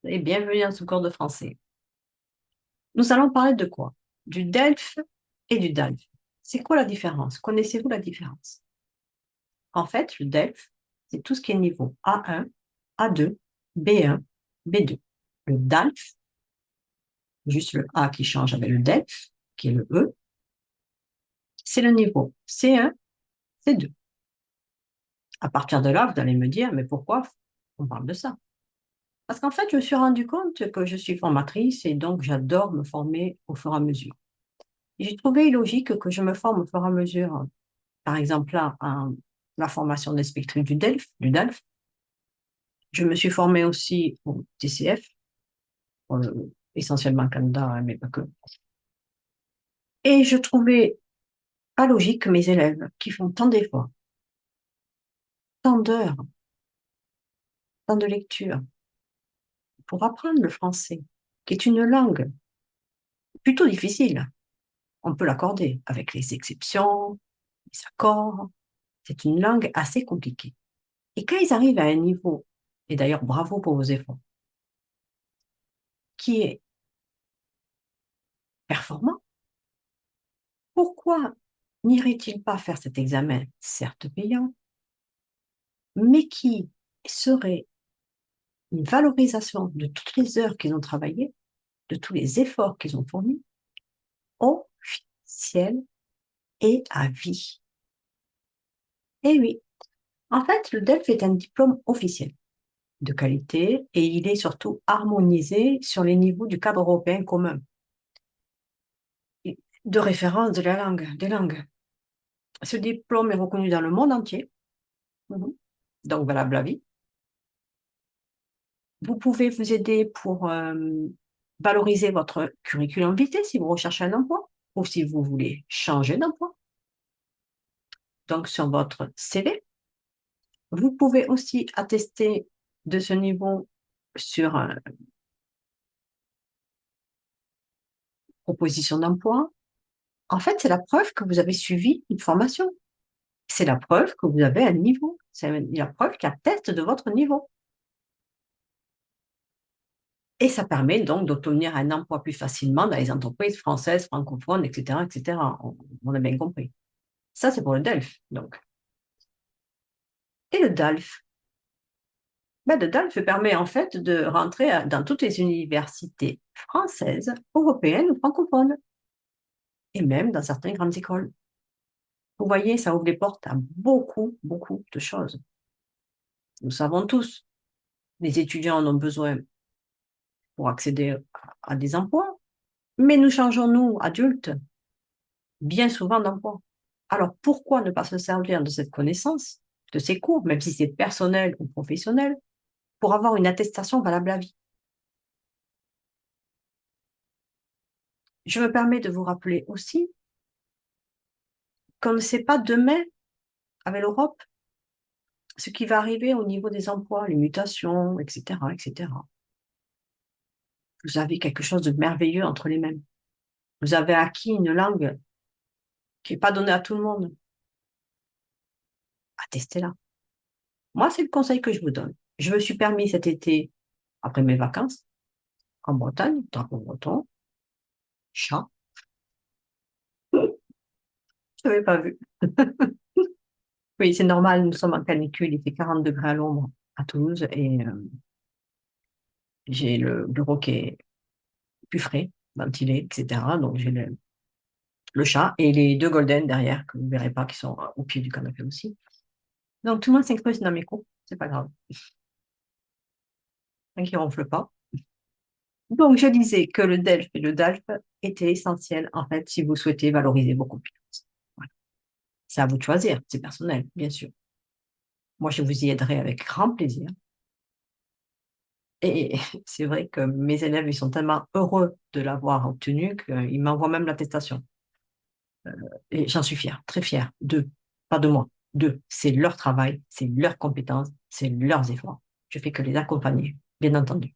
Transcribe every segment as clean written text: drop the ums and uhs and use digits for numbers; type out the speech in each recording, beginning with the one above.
Et bienvenue dans ce cours de français. Nous allons parler de quoi? Du DELF et du DALF. C'est quoi la différence? Connaissez-vous la différence? En fait, le DELF, c'est tout ce qui est niveau A1, A2, B1, B2. Le DALF, juste le A qui change avec le DELF, qui est le E, c'est le niveau C1, C2. À partir de là, vous allez me dire, mais pourquoi on parle de ça? Parce qu'en fait, je me suis rendu compte que je suis formatrice et donc j'adore me former au fur et à mesure. J'ai trouvé logique que je me forme au fur et à mesure. Par exemple, là, la formation d'inspectrice du DALF. Je me suis formée aussi au TCF, essentiellement Canada, hein, mais pas que. Et je trouvais pas logique que mes élèves, qui font tant d'efforts, tant d'heures, tant de lectures pour apprendre le français, qui est une langue plutôt difficile, on peut l'accorder, avec les exceptions, les accords, c'est une langue assez compliquée. Et quand ils arrivent à un niveau, et d'ailleurs bravo pour vos efforts, qui est performant, pourquoi n'irait-il pas faire cet examen, certes payant, mais qui serait une valorisation de toutes les heures qu'ils ont travaillées, de tous les efforts qu'ils ont fournis, officiel et à vie. Et oui, en fait, le DELF est un diplôme officiel de qualité et il est surtout harmonisé sur les niveaux du cadre européen commun de référence de la langue, des langues. Ce diplôme est reconnu dans le monde entier, donc valable à vie. Vous pouvez vous aider pour valoriser votre curriculum vitae si vous recherchez un emploi ou si vous voulez changer d'emploi. Donc, sur votre CV, vous pouvez aussi attester de ce niveau sur proposition d'emploi. En fait, c'est la preuve que vous avez suivi une formation. C'est la preuve que vous avez un niveau. C'est la preuve qui atteste de votre niveau. Et ça permet donc d'obtenir un emploi plus facilement dans les entreprises françaises, francophones, etc., etc. On a bien compris. Ça, c'est pour le DELF, donc. Et le DALF? Ben, le DALF permet en fait de rentrer dans toutes les universités françaises, européennes ou francophones, et même dans certaines grandes écoles. Vous voyez, ça ouvre les portes à beaucoup, beaucoup de choses. Nous savons tous, les étudiants en ont besoin pour accéder à des emplois, mais nous changeons, nous, adultes, bien souvent d'emploi. Alors, pourquoi ne pas se servir de cette connaissance, de ces cours, même si c'est personnel ou professionnel, pour avoir une attestation valable à vie? Je me permets de vous rappeler aussi qu'on ne sait pas demain, avec l'Europe, ce qui va arriver au niveau des emplois, les mutations, etc., etc. Vous avez quelque chose de merveilleux entre les mains. Vous avez acquis une langue qui n'est pas donnée à tout le monde. Attestez-la. Moi, c'est le conseil que je vous donne. Je me suis permis cet été, après mes vacances, en Bretagne, drapeau breton, chat. Je n'avais pas vu. Oui, c'est normal, nous sommes en canicule, il fait 40 degrés à l'ombre à Toulouse et j'ai le bureau qui est plus frais, ventilé, etc. Donc j'ai le chat et les deux golden derrière, que vous ne verrez pas, qui sont au pied du canapé aussi. Donc tout le monde s'exprime dans mes cours, c'est pas grave, tant qu'ils ne ronflent pas. Donc je disais que le DELF et le DALF étaient essentiels en fait si vous souhaitez valoriser vos compétences. Voilà. C'est à vous de choisir, c'est personnel, bien sûr. Moi, je vous y aiderai avec grand plaisir. Et c'est vrai que mes élèves, ils sont tellement heureux de l'avoir obtenu qu'ils m'envoient même l'attestation. Et j'en suis fière, très fière d'eux, pas de moi, d'eux. C'est leur travail, c'est leurs compétences, c'est leurs efforts. Je fais que les accompagner, bien entendu.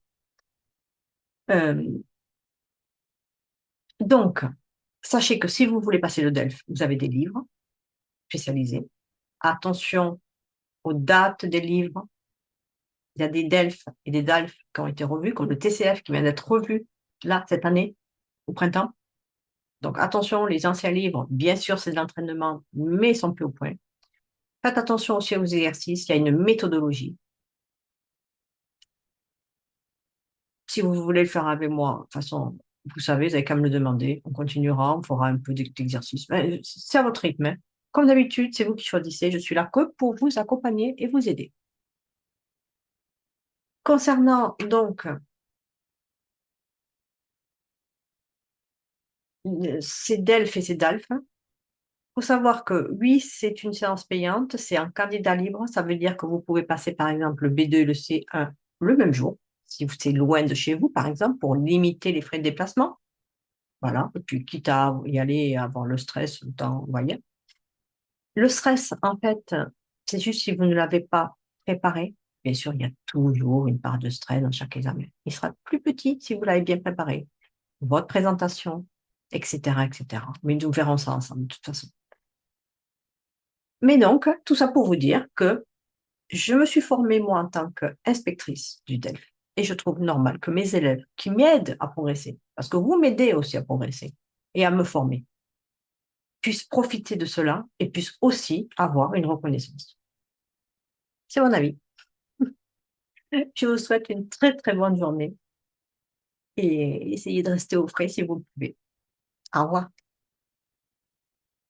Euh, donc, sachez que si vous voulez passer le DELF, vous avez des livres spécialisés. Attention aux dates des livres. Il y a des DELF et des DALF qui ont été revus, comme le TCF qui vient d'être revu là, cette année, au printemps. Donc attention, les anciens livres, bien sûr, c'est de l'entraînement, mais ils sont plus au point. Faites attention aussi aux exercices, il y a une méthodologie. Si vous voulez le faire avec moi, de toute façon, vous savez, vous n'avez qu'à me le demander. On continuera, on fera un peu d'exercice. C'est à votre rythme, hein. Comme d'habitude, c'est vous qui choisissez. Je suis là que pour vous accompagner et vous aider. Concernant donc ces DELF et ces DALF, il faut savoir que oui, c'est une séance payante, c'est un candidat libre. Ça veut dire que vous pouvez passer par exemple le B2 et le C1 le même jour, si c'est loin de chez vous, par exemple, pour limiter les frais de déplacement. Voilà. Et puis, quitte à y aller et avoir le stress, autant, vous voyez. Le stress, en fait, c'est juste si vous ne l'avez pas préparé. Bien sûr, il y a toujours une part de stress dans chaque examen. Il sera plus petit si vous l'avez bien préparé. Votre présentation, etc., etc. Mais nous verrons ça ensemble, de toute façon. Mais donc, tout ça pour vous dire que je me suis formée, moi, en tant qu'inspectrice du DELF. Et je trouve normal que mes élèves qui m'aident à progresser, parce que vous m'aidez aussi à progresser et à me former, puissent profiter de cela et puissent aussi avoir une reconnaissance. C'est mon avis. Je vous souhaite une très très bonne journée et essayez de rester au frais si vous le pouvez. Au revoir.